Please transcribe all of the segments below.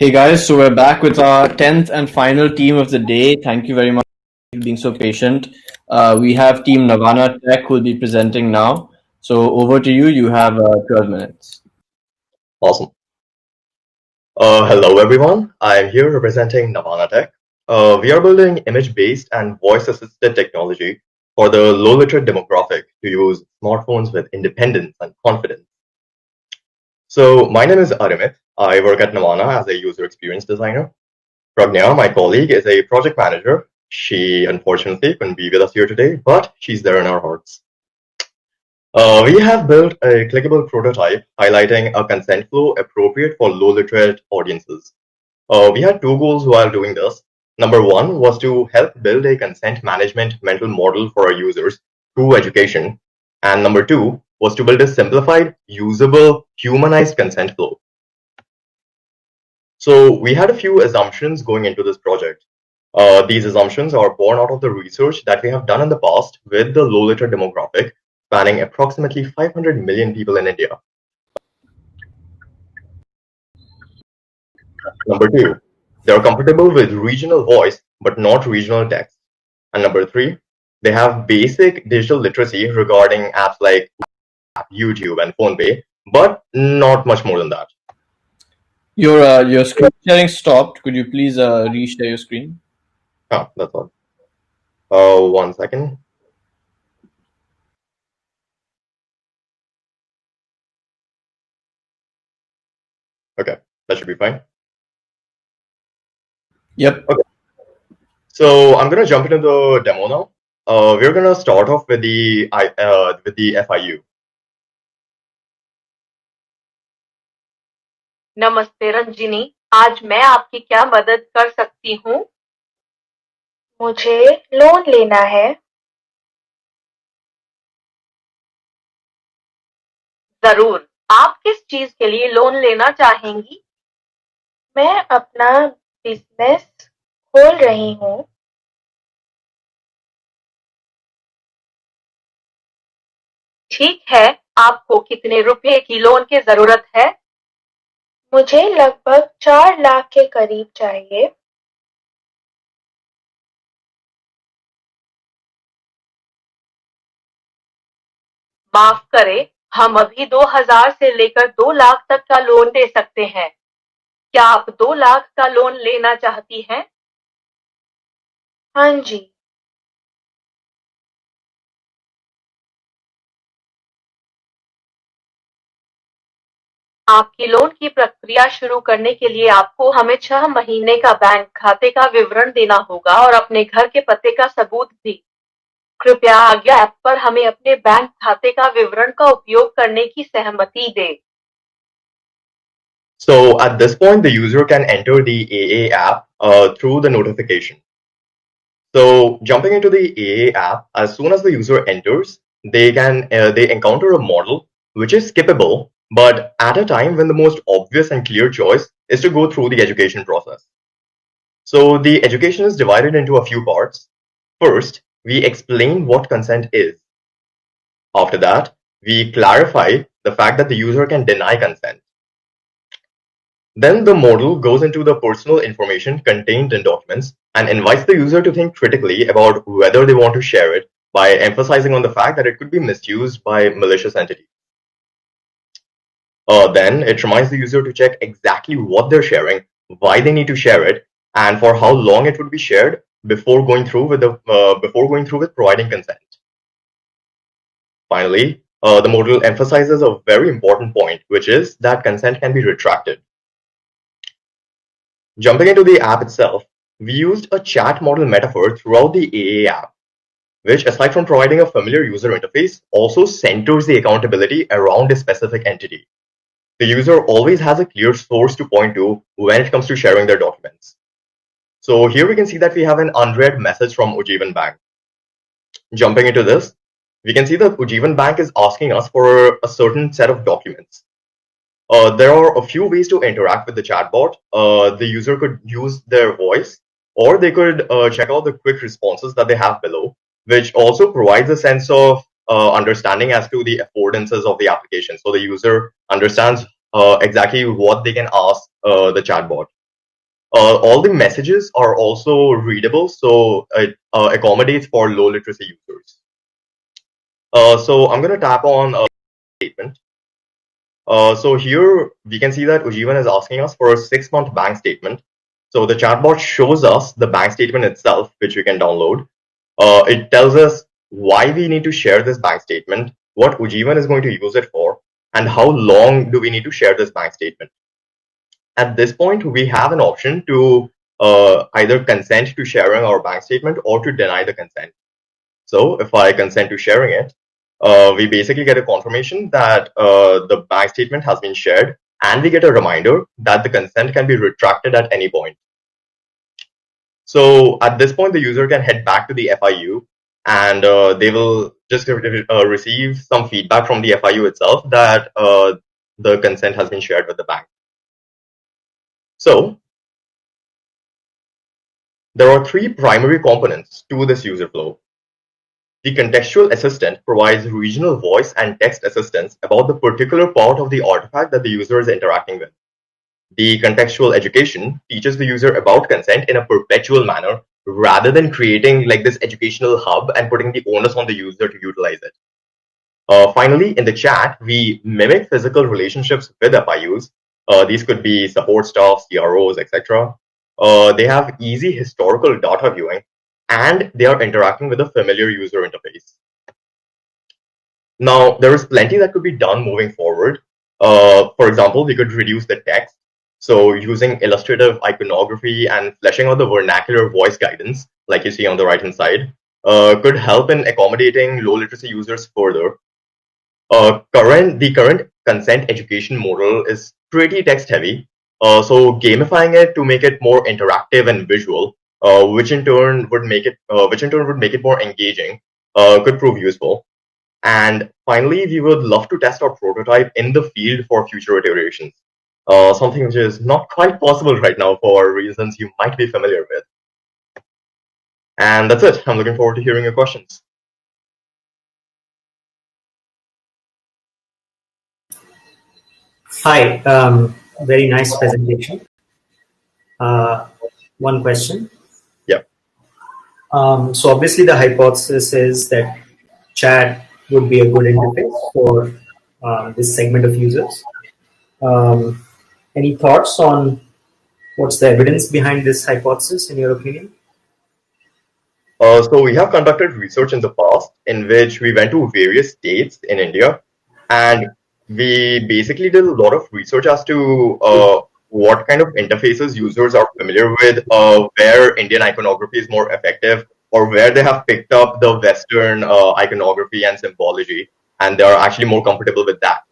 Hey guys, so we're back with our 10th and final team of the day. Thank you very much for being so patient. We have Team Navana Tech who will be presenting now. So over to you. You have 12 minutes. Awesome. Hello, everyone. I'm here representing Navana Tech. We are building image-based and voice-assisted technology for the low-literate demographic to use smartphones with independence and confidence. So my name is Arimit. I work at Navana as a user experience designer. Pragnya, my colleague, is a project manager. She unfortunately couldn't be with us here today, but she's there in our hearts. We have built a clickable prototype highlighting a consent flow appropriate for low literate audiences. We had two goals while doing this. Number one was to help build a consent management mental model for our users through education. And number two was to build a simplified, usable, humanized consent flow. So we had a few assumptions going into this project. These assumptions are born out of the research that we have done in the past with the low literate demographic, spanning approximately 500 million people in India. Number two, they're comfortable with regional voice, but not regional text. And number three, they have basic digital literacy regarding apps like YouTube and PhonePe, but not much more than that. Your screen sharing stopped. Could you please reshare your screen? Oh, that's all. 1 second. Okay, that should be fine. Yep. Okay, so I'm gonna jump into the demo now. We're gonna start off with the FIU. नमस्ते रंजिनी, आज मैं आपकी क्या मदद कर सकती हूँ? मुझे लोन लेना है। जरूर, आप किस चीज के लिए लोन लेना चाहेंगी? मैं अपना बिजनेस खोल रही हूँ। ठीक है, आपको कितने रुपए की लोन की जरूरत है? मुझे लगभग 4 लाख के करीब चाहिए। माफ करें, हम अभी 2000 से लेकर 2 लाख तक का लोन दे सकते हैं। क्या आप 2 लाख का लोन लेना चाहती हैं? हाँ जी। आपकी लोन की प्रक्रिया शुरू करने के लिए आपको हमें 6 महीने का बैंक खाते का विवरण देना होगा और अपने घर के पते का सबूत भी। कृपया आज्ञा ऐप पर हमें अपने बैंक खाते का विवरण का उपयोग करने की सहमति दें। So at this point, the user can enter the AA app through the notification. So jumping into the AA app, as soon as the user enters, they encounter a model which is skippable, but at a time when the most obvious and clear choice is to go through the education process. So the education is divided into a few parts. First, we explain what consent is. After that, we clarify the fact that the user can deny consent. Then the model goes into the personal information contained in documents and invites the user to think critically about whether they want to share it by emphasizing on the fact that it could be misused by malicious entities. Then it reminds the user to check exactly what they're sharing, why they need to share it, and for how long it would be shared before going through with providing consent. Finally, the model emphasizes a very important point, which is that consent can be retracted. Jumping into the app itself, we used a chat model metaphor throughout the AA app, which, aside from providing a familiar user interface, also centers the accountability around a specific entity. The user always has a clear source to point to when it comes to sharing their documents. So here we can see that we have an unread message from Ujjivan Bank. Jumping into this, we can see that Ujjivan Bank is asking us for a certain set of documents. There are a few ways to interact with the chatbot. The user could use their voice, or they could check out the quick responses that they have below, which also provides a sense of understanding as to the affordances of the application. So the user understands exactly what they can ask the chatbot. All the messages are also readable, so it accommodates for low literacy users. So I'm going to tap on a statement. So here we can see that Ujivan is asking us for a 6-month bank statement. So the chatbot shows us the bank statement itself, which we can download. It tells us why we need to share this bank statement, what Ujivan is going to use it for, and how long do we need to share this bank statement. At this point, we have an option to either consent to sharing our bank statement or to deny the consent. So if I consent to sharing it, we basically get a confirmation that the bank statement has been shared, and we get a reminder that the consent can be retracted at any point. So at this point, the user can head back to the FIU, and they will just receive some feedback from the FIU itself that the consent has been shared with the bank. So there are 3 primary components to this user flow. The contextual assistant provides regional voice and text assistance about the particular part of the artifact that the user is interacting with. The contextual education teaches the user about consent in a perpetual manner rather than creating like this educational hub and putting the onus on the user to utilize it. Finally, in the chat, we mimic physical relationships with FIUs. These could be support staff, CROs, etc. They have easy historical data viewing, and they are interacting with a familiar user interface. Now, there is plenty that could be done moving forward. For example, we could reduce the text. So using illustrative iconography and fleshing out the vernacular voice guidance, like you see on the right-hand side, could help in accommodating low literacy users further. The current consent education model is pretty text heavy. So gamifying it to make it more interactive and visual, which in turn would make it more engaging, could prove useful. And finally, we would love to test our prototype in the field for future iterations. Something which is not quite possible right now for reasons you might be familiar with. And that's it. I'm looking forward to hearing your questions. Hi, very nice presentation. One question. Yeah. So obviously the hypothesis is that chat would be a good interface for this segment of users. Any thoughts on what's the evidence behind this hypothesis, in your opinion? So we have conducted research in the past in which we went to various states in India, and we basically did a lot of research as to what kind of interfaces users are familiar with, where Indian iconography is more effective, or where they have picked up the Western iconography and symbology, and they are actually more comfortable with that.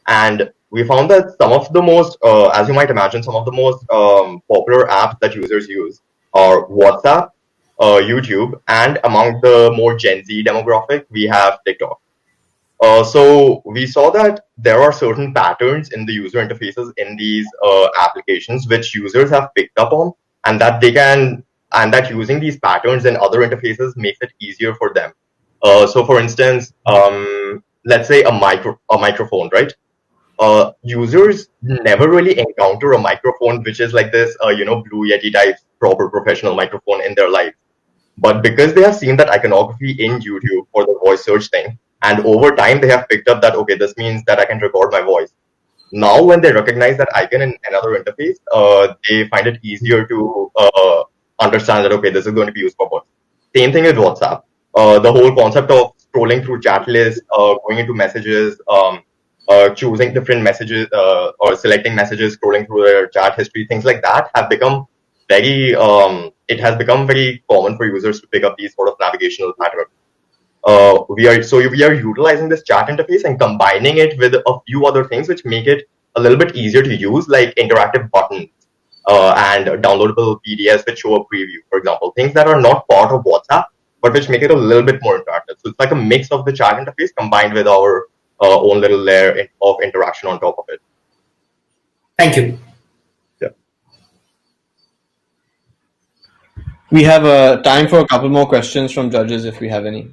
And we found that some of the most, as you might imagine, some of the most popular apps that users use are WhatsApp, YouTube, and among the more Gen Z demographic, we have TikTok. So we saw that there are certain patterns in the user interfaces in these applications which users have picked up on, and that using these patterns in other interfaces makes it easier for them. So for instance, let's say a microphone, right? Users never really encounter a microphone which is like this, Blue Yeti type proper professional microphone in their life. But because they have seen that iconography in YouTube for the voice search thing, and over time they have picked up that, okay, this means that I can record my voice. Now, when they recognize that icon in another interface, they find it easier to understand that, okay, this is going to be used for voice. Same thing with WhatsApp. The whole concept of scrolling through chat lists, going into messages, choosing different messages or selecting messages, scrolling through their chat history, things like that have become very, it has become very common for users to pick up these sort of navigational patterns. We are utilizing this chat interface and combining it with a few other things which make it a little bit easier to use, like interactive buttons and downloadable PDFs which show a preview, for example, things that are not part of WhatsApp, but which make it a little bit more interactive. So it's like a mix of the chat interface combined with our own little layer of interaction on top of it. Thank you. Yeah. We have time for a couple more questions from judges if we have any.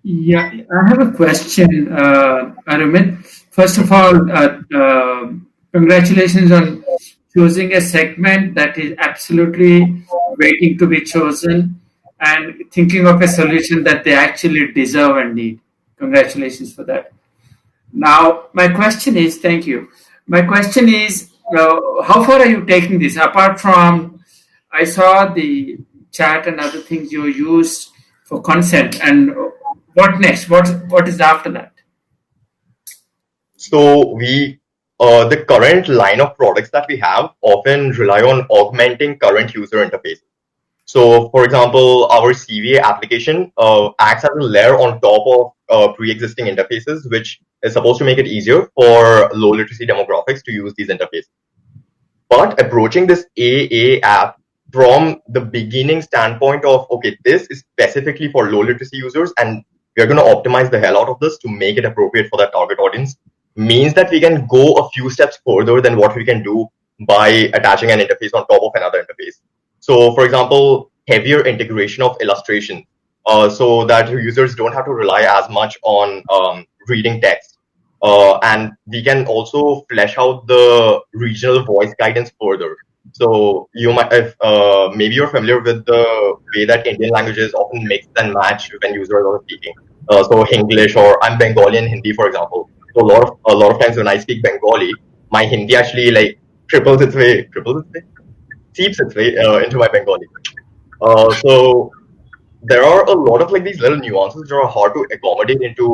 Yeah, I have a question, Arumit. First of all, congratulations on choosing a segment that is absolutely waiting to be chosen and thinking of a solution that they actually deserve and need. Congratulations for that. Now, my question is, thank you. My question is, how far are you taking this? Apart from, I saw the chat and other things you used for consent, and what next? What is after that? So the current line of products that we have often rely on augmenting current user interfaces. So, for example, our CVA application acts as a layer on top of pre-existing interfaces, which is supposed to make it easier for low literacy demographics to use these interfaces. But approaching this AA app from the beginning standpoint of, okay, this is specifically for low literacy users, and we're going to optimize the hell out of this to make it appropriate for that target audience, means that we can go a few steps further than what we can do by attaching an interface on top of another interface. So, for example, heavier integration of illustration, so that users don't have to rely as much on reading text. And we can also flesh out the regional voice guidance further. So you might, if maybe you're familiar with the way that Indian languages often mix and match when users are speaking. So English, or I'm Bengali and Hindi, for example. So a lot of times when I speak Bengali, my Hindi actually like seeps its way into my Bengali. So there are a lot of like these little nuances that are hard to accommodate into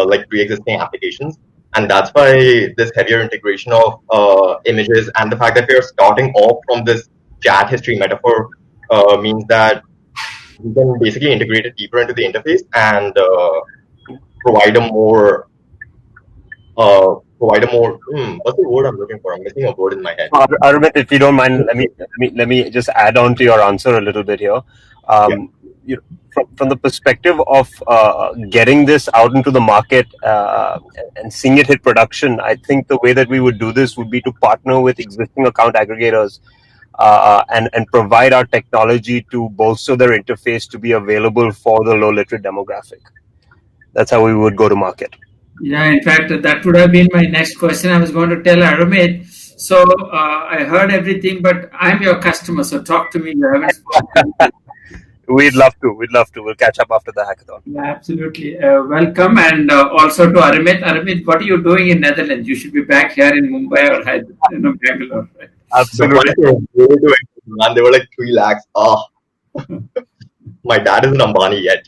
like pre-existing applications, and that's why this heavier integration of images and the fact that we are starting off from this chat history metaphor means that we can basically integrate it deeper into the interface and provide a more what's the word I'm looking for? I'm missing a word in my head. Arvind, if you don't mind, let me just add on to your answer a little bit here. You know, from the perspective of getting this out into the market and seeing it hit production, I think the way that we would do this would be to partner with existing account aggregators and provide our technology to bolster their interface to be available for the low literate demographic. That's how we would go to market. Yeah, in fact, that would have been my next question. I was going to tell Aramid. So I heard everything, but I'm your customer, so talk to me. You haven't spoken. We'd love to. We'll catch up after the hackathon. Yeah, absolutely. Welcome, and also to Aramid. Aramid, what are you doing in Netherlands? You should be back here in Mumbai or Bangalore. Right? Absolutely. Man, they were like 3 lakhs. My dad isn't Ambani yet.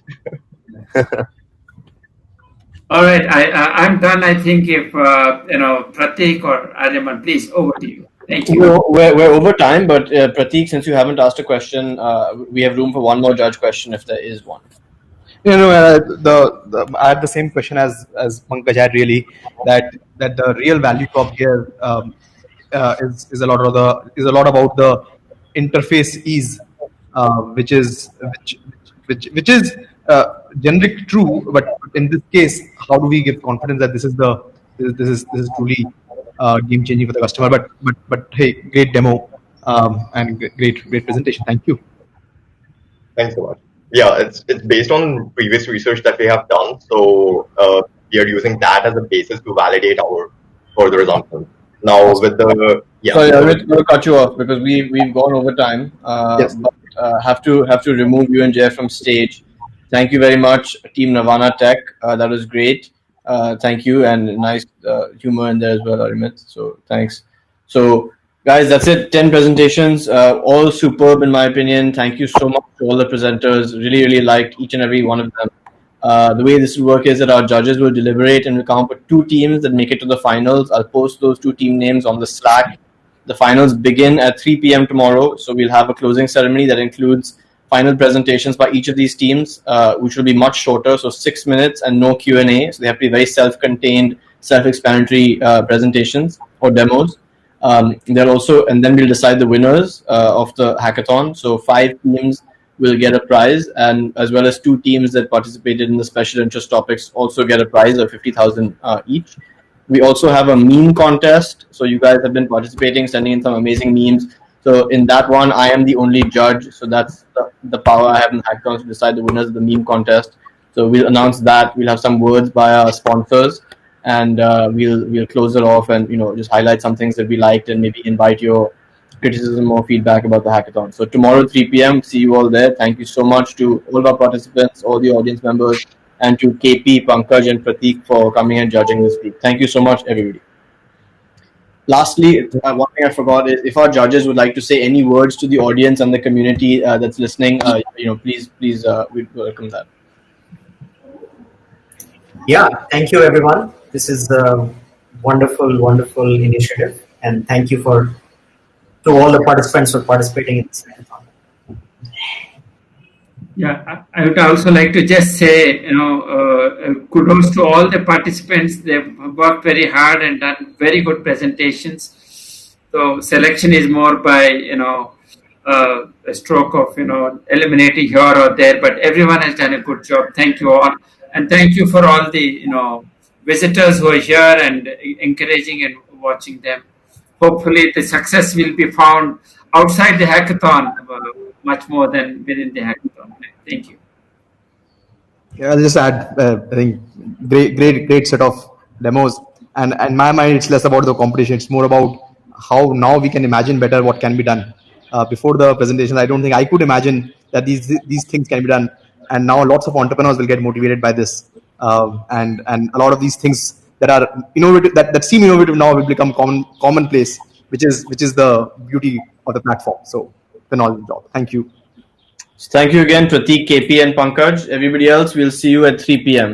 All right, I'm done. I think if Pratik or Aryaman, please, over to you. Thank you. We're over time, but Pratik, since you haven't asked a question, we have room for one more judge question if there is one. I had the same question as Pankaj had, really, that the real value prop here is a lot about the interface ease, which is generic true, but in this case, how do we give confidence that this is truly game changing for the customer? But hey, great demo and great presentation. Thank you. Thanks so much. Yeah, it's based on previous research that we have done. So we are using that as a basis to validate our further assumptions. Now with the sorry, I'm going to cut you off because we've gone over time. Yes. But have to remove you and Jeff from stage. Thank you very much, Team Navana Tech. That was great. Thank you, and nice humor in there as well, Arimit. So thanks. So guys, that's it. 10 presentations, all superb in my opinion. Thank you so much to all the presenters. Really liked each and every one of them. The way this will work is that our judges will deliberate and we'll come up with 2 teams that make it to the finals. I'll post those 2 team names on the Slack. The finals begin at 3 p.m. tomorrow. So we'll have a closing ceremony that includes final presentations by each of these teams, which will be much shorter. So 6 minutes and no Q&A. So they have to be very self-contained, self-explanatory presentations or demos. They'll also, and then we'll decide the winners of the hackathon. So 5 teams will get a prize, and as well as 2 teams that participated in the special interest topics also get a prize of 50,000 each. We also have a meme contest. So you guys have been participating, sending in some amazing memes. So in that one, I am the only judge. So that's the power I have in hackathons to decide the winners of the meme contest. So we'll announce that. We'll have some words by our sponsors. and we'll close it off and just highlight some things that we liked and maybe invite your criticism or feedback about the hackathon. So tomorrow 3 p.m. See you all there. Thank you so much to all our participants, all the audience members, and to KP, Pankaj, and Prateek for coming and judging this week. Thank you so much, everybody. Lastly, one thing I forgot is if our judges would like to say any words to the audience and the community that's listening, please, we'd welcome that. Yeah, thank you, everyone. This is a wonderful, wonderful initiative, and thank you to all the participants for participating in this hackathon. Yeah, I would also like to just say, kudos to all the participants. They've worked very hard and done very good presentations. So selection is more by, a stroke of, eliminating here or there, but everyone has done a good job. Thank you all. And thank you for all the, visitors who are here and encouraging and watching them. Hopefully the success will be found outside the hackathon much more than within the hackathon. Thank you. Yeah, I'll just add, I think great set of demos. And in my mind, it's less about the competition. It's more about how now we can imagine better what can be done. Before the presentation, I don't think I could imagine that these things can be done. And now lots of entrepreneurs will get motivated by this. And a lot of these things that are innovative, that seem innovative now will become commonplace, which is the beauty of the platform. So phenomenal job. Thank you. Thank you again, Prateek, KP, and Pankaj. Everybody else, we'll see you at 3 p.m.